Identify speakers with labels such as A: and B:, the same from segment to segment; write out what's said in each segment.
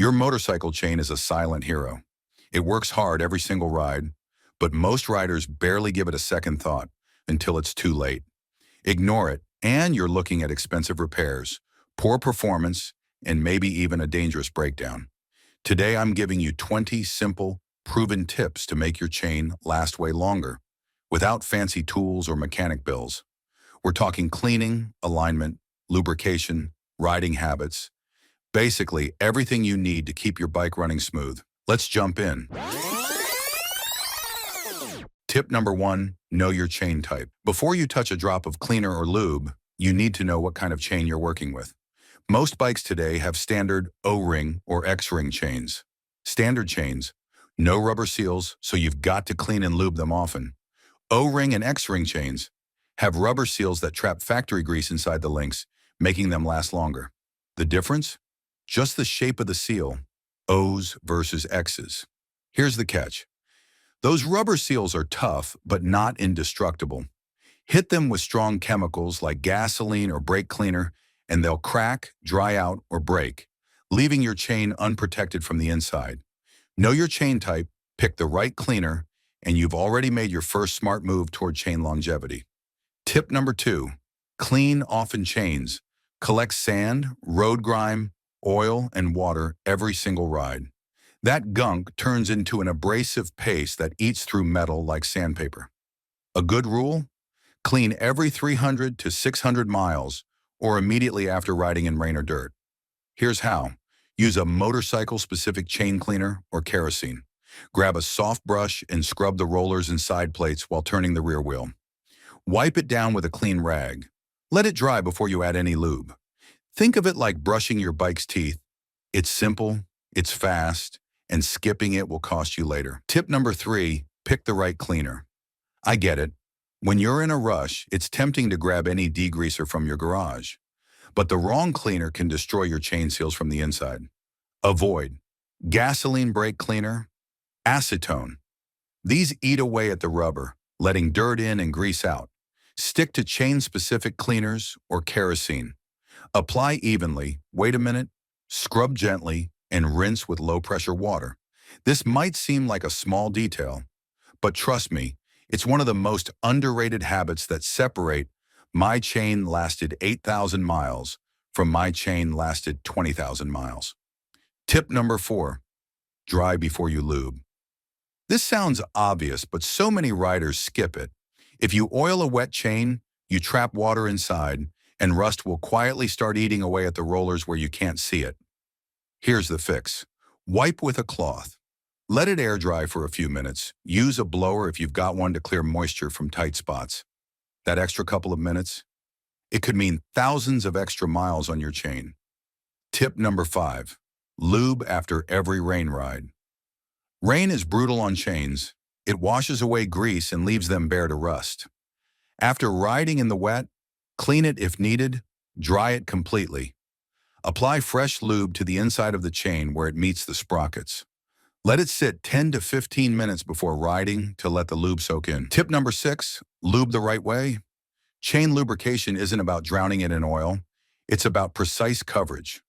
A: Your motorcycle chain is a silent hero. It works hard every single ride, but most riders barely give it a second thought until it's too late. Ignore it, and you're looking at expensive repairs, poor performance, and maybe even a dangerous breakdown. Today, I'm giving you 20 simple, proven tips to make your chain last way longer, without fancy tools or mechanic bills. We're talking cleaning, alignment, lubrication, riding habits, basically everything you need to keep your bike running smooth. Let's jump in. Tip number 1, know your chain type. Before you touch a drop of cleaner or lube, you need to know what kind of chain you're working with. Most bikes today have standard O-ring or X-ring chains. Standard chains, no rubber seals, so you've got to clean and lube them often. O-ring and X-ring chains have rubber seals that trap factory grease inside the links, making them last longer. The difference? Just the shape of the seal, O's versus X's. Here's the catch. Those rubber seals are tough, but not indestructible. Hit them with strong chemicals like gasoline or brake cleaner, and they'll crack, dry out, or break, leaving your chain unprotected from the inside. Know your chain type, pick the right cleaner, and you've already made your first smart move toward chain longevity. Tip number 2, clean often chains. Collect sand, road grime, oil, and water every single ride. That gunk turns into an abrasive paste that eats through metal like sandpaper. A good rule? Clean every 300 to 600 miles or immediately after riding in rain or dirt. Here's how. Use a motorcycle-specific chain cleaner or kerosene. Grab a soft brush and scrub the rollers and side plates while turning the rear wheel. Wipe it down with a clean rag. Let it dry before you add any lube. Think of it like brushing your bike's teeth. It's simple, it's fast, and skipping it will cost you later. Tip number 3, pick the right cleaner. I get it. When you're in a rush, it's tempting to grab any degreaser from your garage. But the wrong cleaner can destroy your chain seals from the inside. Avoid gasoline brake cleaner, acetone. These eat away at the rubber, letting dirt in and grease out. Stick to chain-specific cleaners or kerosene. Apply evenly, wait a minute, scrub gently, and rinse with low-pressure water. This might seem like a small detail, but trust me, it's one of the most underrated habits that separate my chain lasted 8,000 miles from my chain lasted 20,000 miles. Tip number 4, dry before you lube. This sounds obvious, but so many riders skip it. If you oil a wet chain, you trap water inside, and rust will quietly start eating away at the rollers where you can't see it. Here's the fix. Wipe with a cloth. Let it air dry for a few minutes. Use a blower if you've got one to clear moisture from tight spots. That extra couple of minutes, it could mean thousands of extra miles on your chain. Tip number 5, lube after every rain ride. Rain is brutal on chains. It washes away grease and leaves them bare to rust. After riding in the wet, clean it if needed, dry it completely. Apply fresh lube to the inside of the chain where it meets the sprockets. Let it sit 10 to 15 minutes before riding to let the lube soak in. Tip number 6, lube the right way. Chain lubrication isn't about drowning it in oil. It's about precise coverage.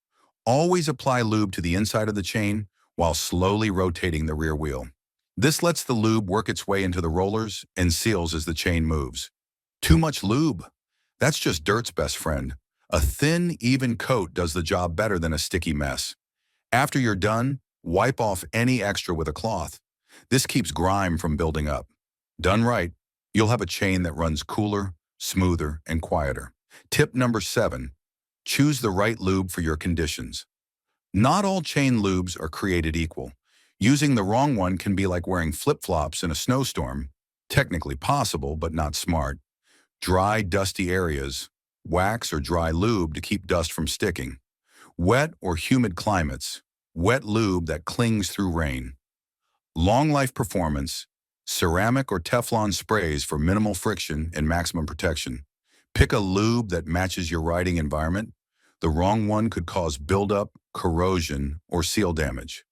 A: Always apply lube to the inside of the chain while slowly rotating the rear wheel. This lets the lube work its way into the rollers and seals as the chain moves. Too much lube? That's just dirt's best friend. A thin, even coat does the job better than a sticky mess. After you're done, wipe off any extra with a cloth. This keeps grime from building up. Done right, you'll have a chain that runs cooler, smoother, and quieter. Tip number 7, choose the right lube for your conditions. Not all chain lubes are created equal. Using the wrong one can be like wearing flip-flops in a snowstorm. Technically possible, but not smart. Dry, dusty areas, wax or dry lube to keep dust from sticking. Wet or humid climates, wet lube that clings through rain. Long life performance, ceramic or Teflon sprays for minimal friction and maximum protection. Pick a lube that matches your riding environment. The wrong one could cause buildup, corrosion, or seal damage.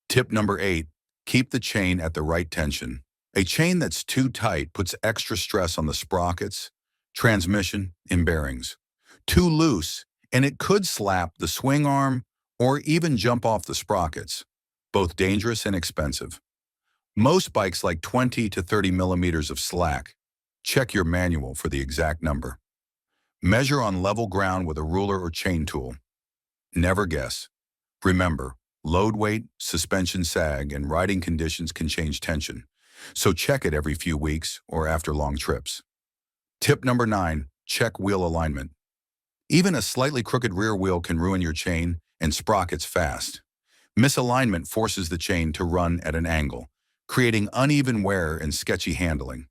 A: Tip number 8, keep the chain at the right tension. A chain that's too tight puts extra stress on the sprockets, transmission, and bearings. Too loose, and it could slap the swing arm or even jump off the sprockets, both dangerous and expensive. Most bikes like 20 to 30 millimeters of slack. Check your manual for the exact number. Measure on level ground with a ruler or chain tool. Never guess. Remember, load weight, suspension sag, and riding conditions can change tension, so check it every few weeks or after long trips. Tip number 9, check wheel alignment. Even a slightly crooked rear wheel can ruin your chain and sprockets fast. Misalignment forces the chain to run at an angle, creating uneven wear and sketchy handling.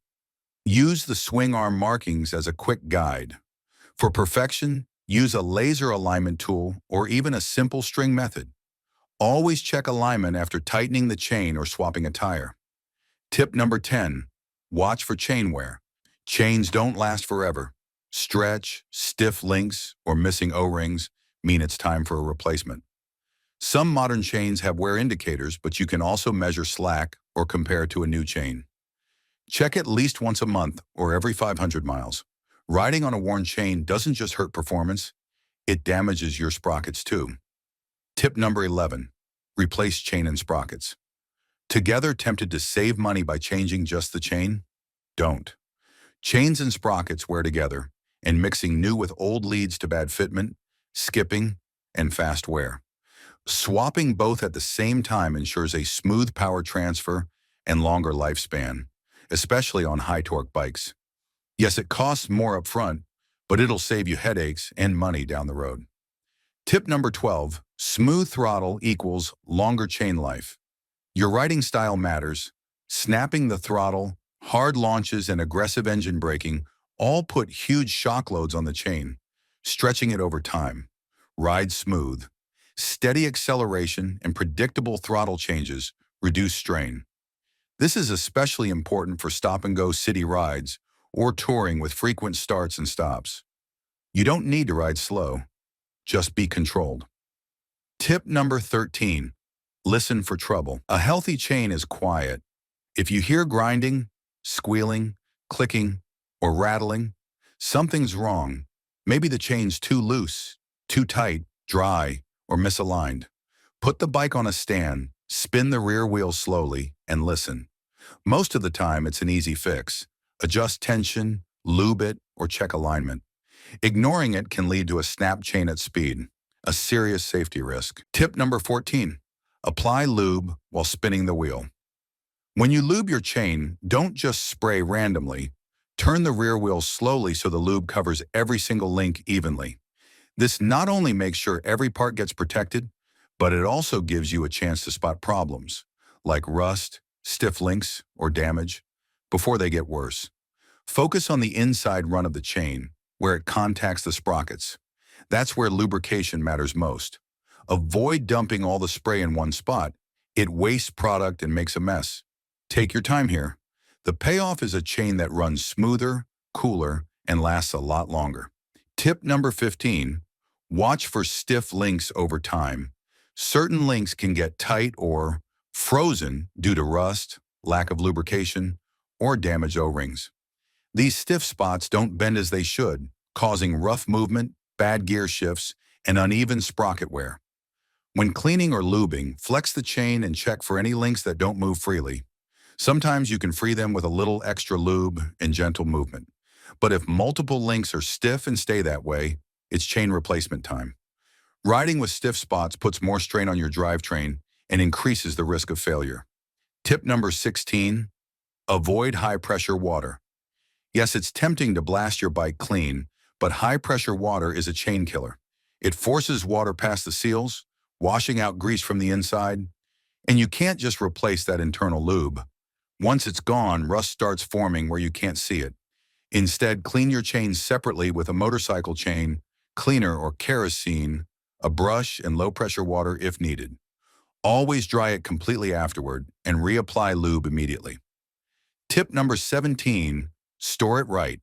A: Use the swing arm markings as a quick guide. For perfection, use a laser alignment tool or even a simple string method. Always check alignment after tightening the chain or swapping a tire. Tip number 10, watch for chain wear. Chains don't last forever. Stretch, stiff links, or missing O-rings mean it's time for a replacement. Some modern chains have wear indicators, but you can also measure slack or compare to a new chain. Check at least once a month or every 500 miles. Riding on a worn chain doesn't just hurt performance, it damages your sprockets too. Tip number 11, replace chain and sprockets. Together, tempted to save money by changing just the chain? Don't. Chains and sprockets wear together, and mixing new with old leads to bad fitment, skipping, and fast wear. Swapping both at the same time ensures a smooth power transfer and longer lifespan, especially on high-torque bikes. Yes, it costs more up front, but it'll save you headaches and money down the road. Tip number 12, smooth throttle equals longer chain life. Your riding style matters. Snapping the throttle, hard launches, and aggressive engine braking all put huge shock loads on the chain, stretching it over time. Ride smooth. Steady acceleration and predictable throttle changes reduce strain. This is especially important for stop-and-go city rides or touring with frequent starts and stops. You don't need to ride slow. Just be controlled. Tip number 13, listen for trouble. A healthy chain is quiet. If you hear grinding, squealing, clicking, or rattling, something's wrong. Maybe the chain's too loose, too tight, dry, or misaligned. Put the bike on a stand, spin the rear wheel slowly, and listen. Most of the time, it's an easy fix. Adjust tension, lube it, or check alignment. Ignoring it can lead to a snap chain at speed, a serious safety risk. Tip number 14, apply lube while spinning the wheel. When you lube your chain, don't just spray randomly. Turn the rear wheel slowly so the lube covers every single link evenly. This not only makes sure every part gets protected, but it also gives you a chance to spot problems, like rust, stiff links, or damage, before they get worse. Focus on the inside run of the chain, where it contacts the sprockets. That's where lubrication matters most. Avoid dumping all the spray in one spot. It wastes product and makes a mess. Take your time here. The payoff is a chain that runs smoother, cooler, and lasts a lot longer. Tip number 15, watch for stiff links over time. Certain links can get tight or frozen due to rust, lack of lubrication, or damaged O-rings. These stiff spots don't bend as they should, causing rough movement, bad gear shifts, and uneven sprocket wear. When cleaning or lubing, flex the chain and check for any links that don't move freely. Sometimes you can free them with a little extra lube and gentle movement. But if multiple links are stiff and stay that way, it's chain replacement time. Riding with stiff spots puts more strain on your drivetrain and increases the risk of failure. Tip number 16, avoid high-pressure water. Yes, it's tempting to blast your bike clean, but high-pressure water is a chain killer. It forces water past the seals, washing out grease from the inside, and you can't just replace that internal lube. Once it's gone, rust starts forming where you can't see it. Instead, clean your chain separately with a motorcycle chain, cleaner or kerosene, a brush, and low-pressure water if needed. Always dry it completely afterward and reapply lube immediately. Tip number 17, store it right.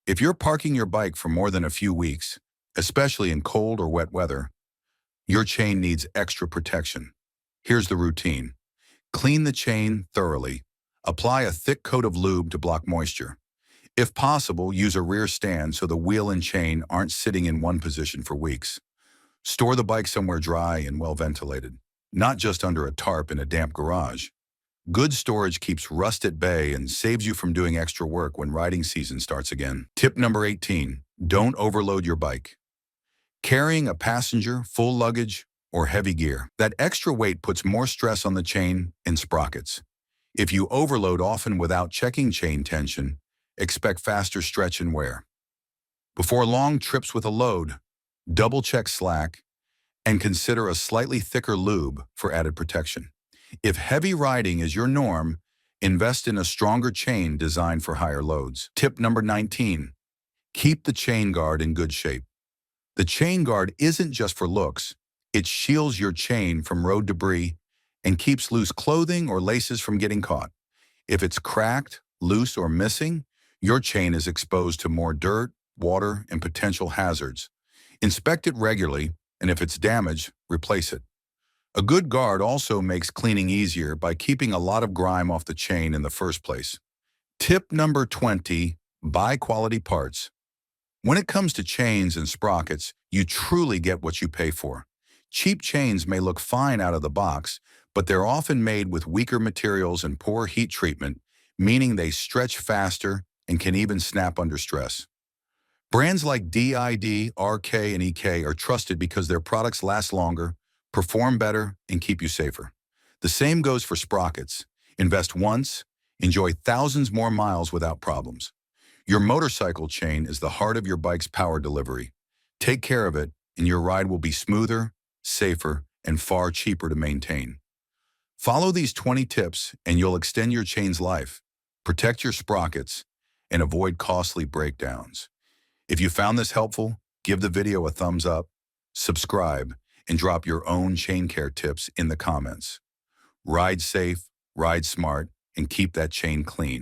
A: If you're parking your bike for more than a few weeks, especially in cold or wet weather, your chain needs extra protection. Here's the routine. Clean the chain thoroughly. Apply a thick coat of lube to block moisture. If possible, use a rear stand so the wheel and chain aren't sitting in one position for weeks. Store the bike somewhere dry and well ventilated, not just under a tarp in a damp garage. Good storage keeps rust at bay and saves you from doing extra work when riding season starts again. Tip number 18, don't overload your bike. Carrying a passenger, full luggage, or heavy gear. That extra weight puts more stress on the chain and sprockets. If you overload often without checking chain tension, expect faster stretch and wear. Before long trips with a load, double-check slack and consider a slightly thicker lube for added protection. If heavy riding is your norm, invest in a stronger chain designed for higher loads. Tip number 19, keep the chain guard in good shape. The chain guard isn't just for looks. It shields your chain from road debris and keeps loose clothing or laces from getting caught. If it's cracked, loose, or missing, your chain is exposed to more dirt, water, and potential hazards. Inspect it regularly, and if it's damaged, replace it. A good guard also makes cleaning easier by keeping a lot of grime off the chain in the first place. Tip number 20, buy quality parts. When it comes to chains and sprockets, you truly get what you pay for. Cheap chains may look fine out of the box, but they're often made with weaker materials and poor heat treatment, meaning they stretch faster and can even snap under stress. Brands like DID, RK, and EK are trusted because their products last longer, perform better, and keep you safer. The same goes for sprockets. Invest once, enjoy thousands more miles without problems. Your motorcycle chain is the heart of your bike's power delivery. Take care of it, and your ride will be smoother, safer, and far cheaper to maintain. Follow these 20 tips, and you'll extend your chain's life, protect your sprockets, and avoid costly breakdowns. If you found this helpful, give the video a thumbs up, subscribe, and drop your own chain care tips in the comments. Ride safe, ride smart, and keep that chain clean.